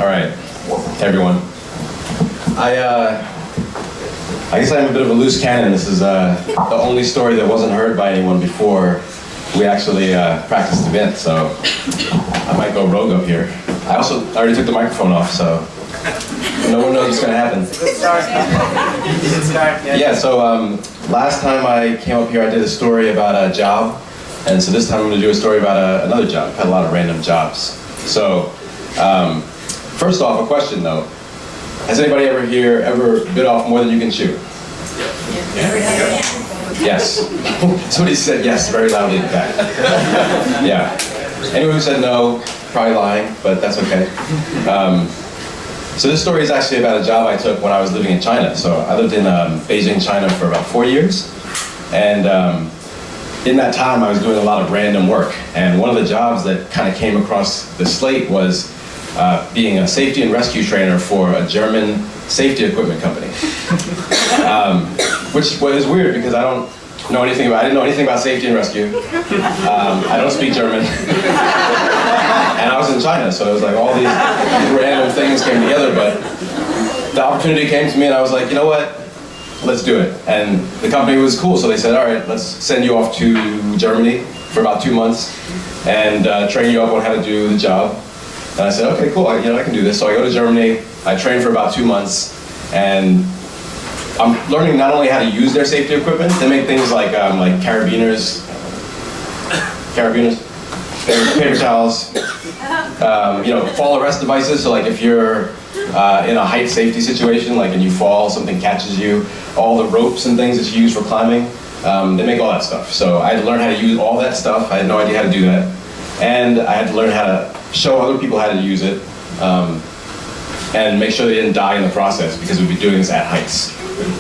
All right, everyone. I guess I'm a bit of a loose cannon. This is the only story that wasn't heard by anyone before we actually practiced the event, so I might go rogue up here. I already took the microphone off, so no one knows what's going to happen. Good start. Good start. Yeah, so last time I came up here, I did a story about a job, and so this time I'm going to do a story about another job. I've had a lot of random jobs. So, first off, a question though. Has anybody ever bit off more than you can chew? Yes. Somebody said yes very loudly in the back. Yeah. Anyone who said no, probably lying, but that's okay. So this story is actually about a job I took when I was living in China. So I lived in Beijing, China for about 4 years. And in that time, I was doing a lot of random work. And one of the jobs that kind of came across the slate was being a safety and rescue trainer for a German safety equipment company. Which was weird because I didn't know anything about safety and rescue. I don't speak German. And I was in China, so it was like all these random things came together, but the opportunity came to me and I was like, you know what? Let's do it. And the company was cool, so they said, all right, let's send you off to Germany for about 2 months and train you up on how to do the job. And I said, okay, cool, I can do this. So I go to Germany, I train for about 2 months, and I'm learning not only how to use their safety equipment, they make things like carabiners, paper towels, fall arrest devices. So like if you're in a height safety situation, like and you fall, something catches you, all the ropes and things that you use for climbing, they make all that stuff. So I had to learn how to use all that stuff. I had no idea how to do that. And I had to learn how to show other people how to use it, and make sure they didn't die in the process because we'd be doing this at heights.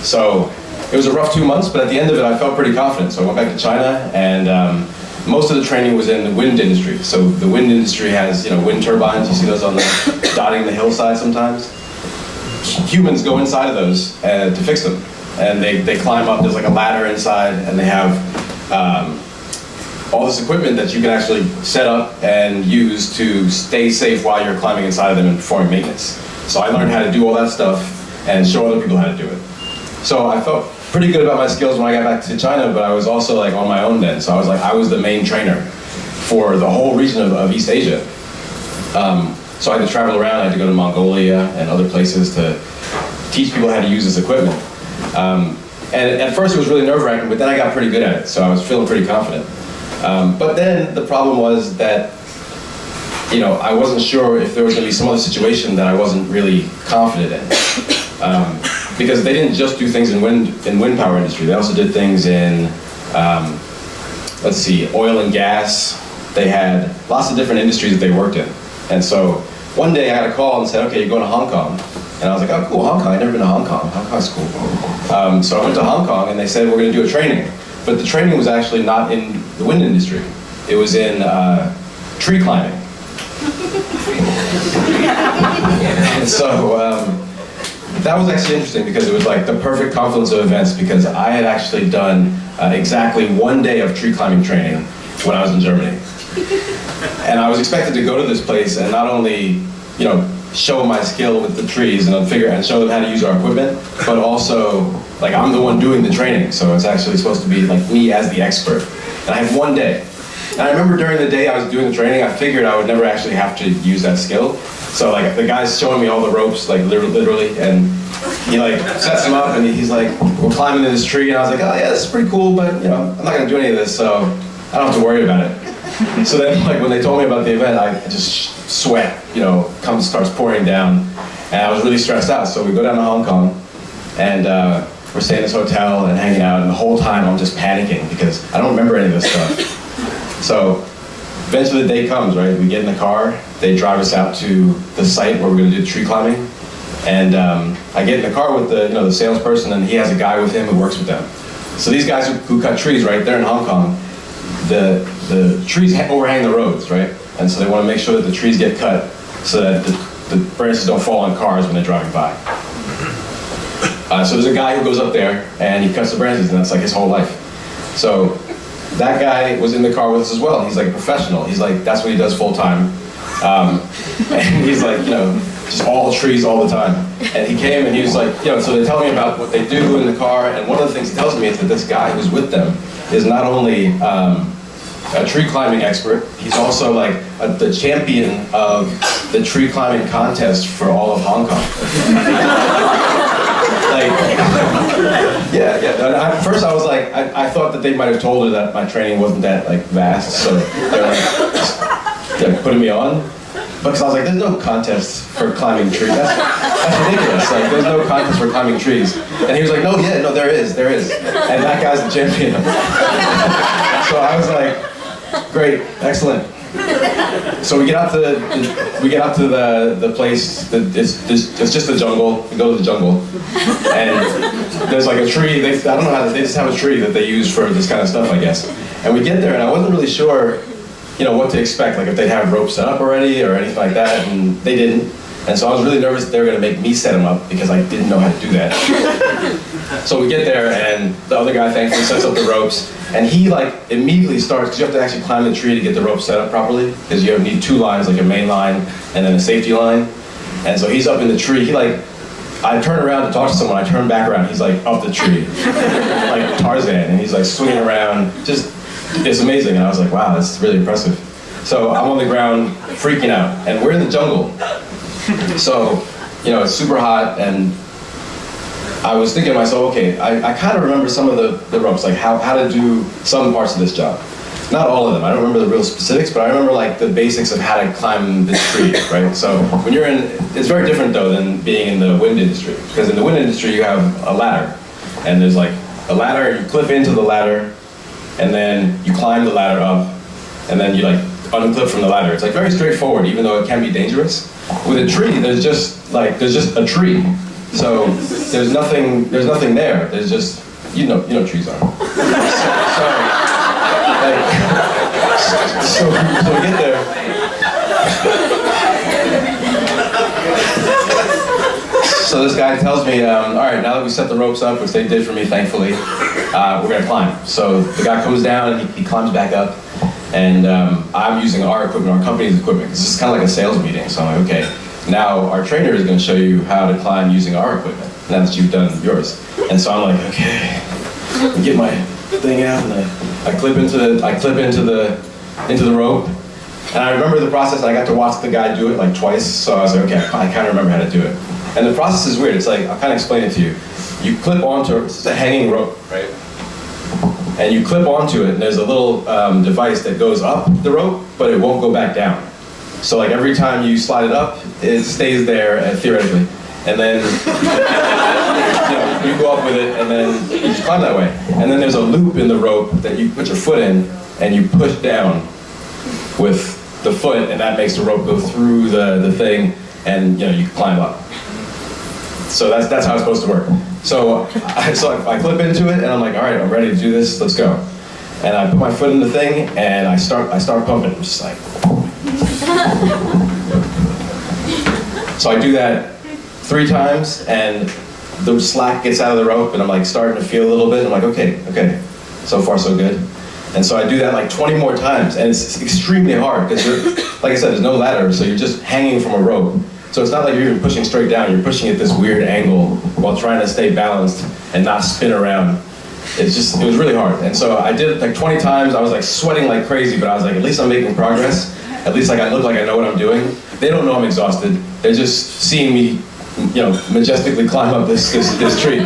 So it was a rough 2 months, but at the end of it, I felt pretty confident. So I went back to China, and most of the training was in the wind industry. So the wind industry has, wind turbines. You see those on dotting the hillside sometimes. Humans go inside of those to fix them, and they climb up. There's like a ladder inside, and they have all this equipment that you can actually set up and use to stay safe while you're climbing inside of them and performing maintenance. So I learned how to do all that stuff and show other people how to do it. So I felt pretty good about my skills when I got back to China, but I was also like on my own then. So I was the main trainer for the whole region of East Asia. So I had to travel around. I had to go to Mongolia and other places to teach people how to use this equipment. And at first it was really nerve-wracking, but then I got pretty good at it. So I was feeling pretty confident. But then the problem was that, I wasn't sure if there was going to be some other situation that I wasn't really confident in. Because they didn't just do things in wind power industry. They also did things in, oil and gas. They had lots of different industries that they worked in. And so one day I got a call and said, okay, you're going to Hong Kong. And I was like, oh, cool, Hong Kong. I've never been to Hong Kong. Hong Kong's cool. So I went to Hong Kong and they said, we're going to do a training. But the training was actually not in the wind industry. It was in tree climbing. And so that was actually interesting because it was like the perfect confluence of events because I had actually done exactly 1 day of tree climbing training when I was in Germany. And I was expected to go to this place and not only, show my skill with the trees and show them how to use our equipment, but also, like, I'm the one doing the training, so it's actually supposed to be like me as the expert. And I had 1 day. And I remember during the day I was doing the training, I figured I would never actually have to use that skill. So like the guy's showing me all the ropes, like literally, and he like sets them up and he's like, we're climbing in this tree, and I was like, oh yeah, this is pretty cool, but I'm not gonna do any of this, so I don't have to worry about it. So then like when they told me about the event, I just sweat, starts pouring down, and I was really stressed out. So we go down to Hong Kong, and we're staying in this hotel and hanging out, and the whole time I'm just panicking because I don't remember any of this stuff. So eventually the day comes, right? We get in the car, they drive us out to the site where we're gonna do the tree climbing, and I get in the car with the salesperson, and he has a guy with him who works with them. So these guys who cut trees, right, they're in Hong Kong. The trees overhang the roads, right? And so they want to make sure that the trees get cut so that the branches don't fall on cars when they're driving by. So there's a guy who goes up there and he cuts the branches, and that's like his whole life. So that guy was in the car with us as well. He's like a professional. He's like, that's what he does full time. And he's like, just all trees all the time. And he came and he was like, so they tell me about what they do in the car, and one of the things he tells me is that this guy who's with them is not only a tree climbing expert, he's also like the champion of the tree climbing contest for all of Hong Kong. Yeah. At first I was like, I thought that they might have told her that my training wasn't that like vast, so they're putting me on. Because I was like, there's no contest for climbing trees. That's ridiculous. Like, there's no contest for climbing trees. And he was like, no, there is. And that guy's the champion. So I was like, great, excellent. So we get out to the place. It's just the jungle. We go to the jungle, and there's like a tree. I don't know how they just have a tree that they use for this kind of stuff, I guess. And we get there, and I wasn't really sure, what to expect. Like if they'd have ropes set up already or anything like that, and they didn't. And so I was really nervous that they were going to make me set them up because I didn't know how to do that. So we get there, and the other guy thankfully sets up the ropes, and he like immediately starts, because you have to actually climb the tree to get the rope set up properly, because you need 2 lines, like a main line and then a safety line. And so he's up in the tree. I turn around to talk to someone, I turn back around, he's like up the tree, like Tarzan, and he's like swinging around, it's amazing. And I was like, wow, that's really impressive. So I'm on the ground freaking out, and we're in the jungle. So, it's super hot, and I was thinking to myself, okay, I kind of remember some of the ropes, like how to do some parts of this job. Not all of them, I don't remember the real specifics, but I remember like the basics of how to climb this tree, right? So when you're it's very different though than being in the wind industry, because in the wind industry you have a ladder, and there's like a ladder, you clip into the ladder, and then you climb the ladder up, and then you like unclip from the ladder. It's like very straightforward, even though it can be dangerous. With a tree, there's just a tree. So there's nothing there. There's just you know trees are. So we get there. So this guy tells me, all right, now that we set the ropes up, which they did for me, thankfully, we're gonna climb. So the guy comes down and he climbs back up, and I'm using our equipment, our company's equipment, because this is kind of like a sales meeting. So I'm like, okay, now our trainer is gonna show you how to climb using our equipment, now that you've done yours. And so I'm like, okay, I get my thing out, and I clip into the rope. And I remember the process, and I got to watch the guy do it like twice, so I was like, okay, I kind of remember how to do it. And the process is weird. It's like, I'll kind of explain it to you. You clip onto, it's a hanging rope, right? And you clip onto it, and there's a little device that goes up the rope, but it won't go back down. So like every time you slide it up, it stays there, theoretically. And then you go up with it, and then you just climb that way. And then there's a loop in the rope that you put your foot in, and you push down with the foot, and that makes the rope go through the thing, and you can climb up. So that's how it's supposed to work. So I clip into it, and I'm like, all right, I'm ready to do this. Let's go. And I put my foot in the thing, and I start pumping. I'm just like. So I do that 3 times, and the slack gets out of the rope, and I'm like starting to feel a little bit. I'm like, okay, so far so good. And so I do that like 20 more times, and it's extremely hard because like I said, there's no ladder, so you're just hanging from a rope. So it's not like you're even pushing straight down, you're pushing at this weird angle while trying to stay balanced and not spin around. It was really hard. And so I did it like 20 times, I was like sweating like crazy, but I was like, at least I'm making progress. At least like I look like I know what I'm doing. They don't know I'm exhausted. They're just seeing me, majestically climb up this tree.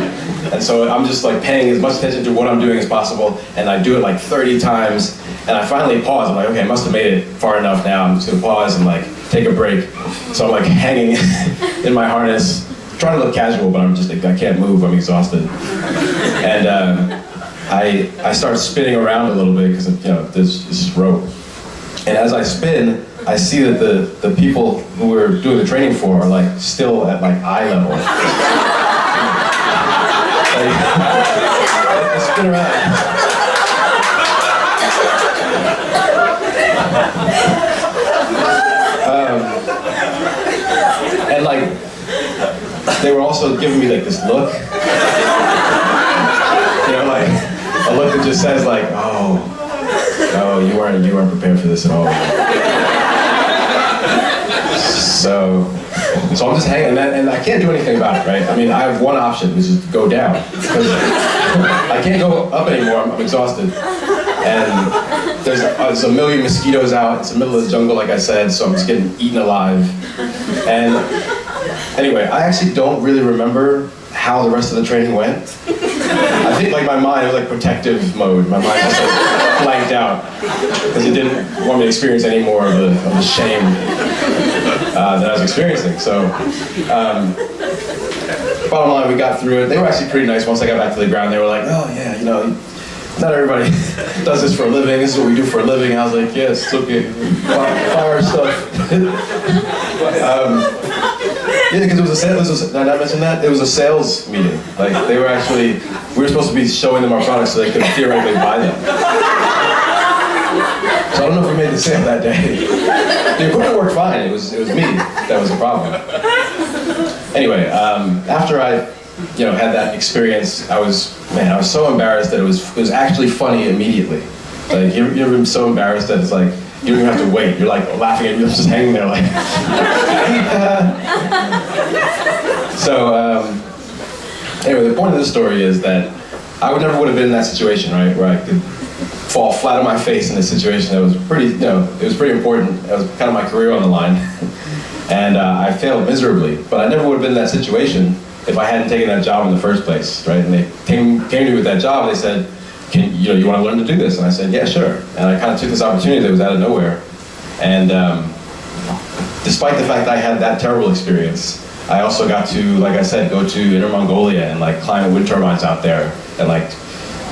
And so I'm just like paying as much attention to what I'm doing as possible, and I do it like 30 times, and I finally pause. I'm like, okay, I must have made it far enough now. I'm just gonna pause and like take a break. So I'm like hanging in my harness, trying to look casual, but I'm just like, I can't move, I'm exhausted. And I start spinning around a little bit because there's this rope. And as I spin, I see that the people who we're doing the training for are like still at like eye level. I spin around. And like, they were also giving me like this look. Like a look that just says like, oh, you weren't prepared for this at all. So So I'm just hanging, and I can't do anything about it, right? I mean, I have one option, which is to go down. Because I can't go up anymore, I'm exhausted. And there's a million mosquitoes out, it's the middle of the jungle, like I said, so I'm just getting eaten alive. And anyway, I actually don't really remember how the rest of the training went. I think like my mind, it was like protective mode. My mind just like blanked out because it didn't want me to experience any more of the shame that I was experiencing. So, bottom line, we got through it. They were actually pretty nice once I got back to the ground. They were like, oh yeah, you know, not everybody does this for a living. This is what we do for a living. I was like, yes, it's okay. Fire stuff. Yeah, because it was a sales. Did I not mention that? It was a sales meeting. Like we were supposed to be showing them our products so they could theoretically buy them. So I don't know if we made the sale that day. The equipment worked fine. It was me that was the problem. Anyway, after I had that experience, I was so embarrassed that it was actually funny immediately. Like you ever been so embarrassed that it's like you don't even have to wait. You're like laughing at you, just hanging there like. So anyway, the point of this story is that I never would have been in that situation, right, where I could fall flat on my face in a situation that was pretty, it was pretty important. It was kind of my career on the line, and I failed miserably. But I never would have been in that situation if I hadn't taken that job in the first place, right? And they came to me with that job. And they said, you want to learn to do this? And I said, yeah, sure. And I kind of took this opportunity that was out of nowhere. And despite the fact that I had that terrible experience, I also got to, like I said, go to Inner Mongolia and like climb wind turbines out there and like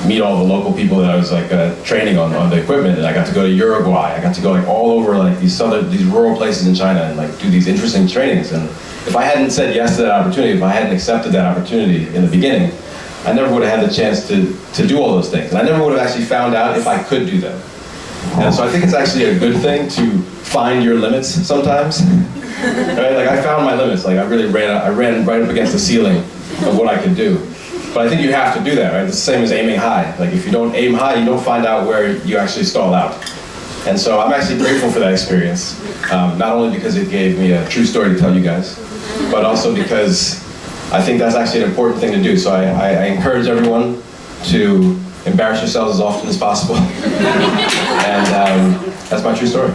meet all the local people that I was like training on the equipment. And I got to go to Uruguay. I got to go like all over like these rural places in China and like do these interesting trainings. And if I hadn't said yes to that opportunity, if I hadn't accepted that opportunity in the beginning, I never would have had the chance to do all those things. And I never would have actually found out if I could do them. And so I think it's actually a good thing to find your limits sometimes. Right? Like I found my limits. Like I ran right up against the ceiling of what I could do. But I think you have to do that, right? It's the same as aiming high. Like if you don't aim high, you don't find out where you actually stall out. And so I'm actually grateful for that experience. Not only because it gave me a true story to tell you guys, but also because I think that's actually an important thing to do. So I encourage everyone to embarrass yourselves as often as possible. And that's my true story.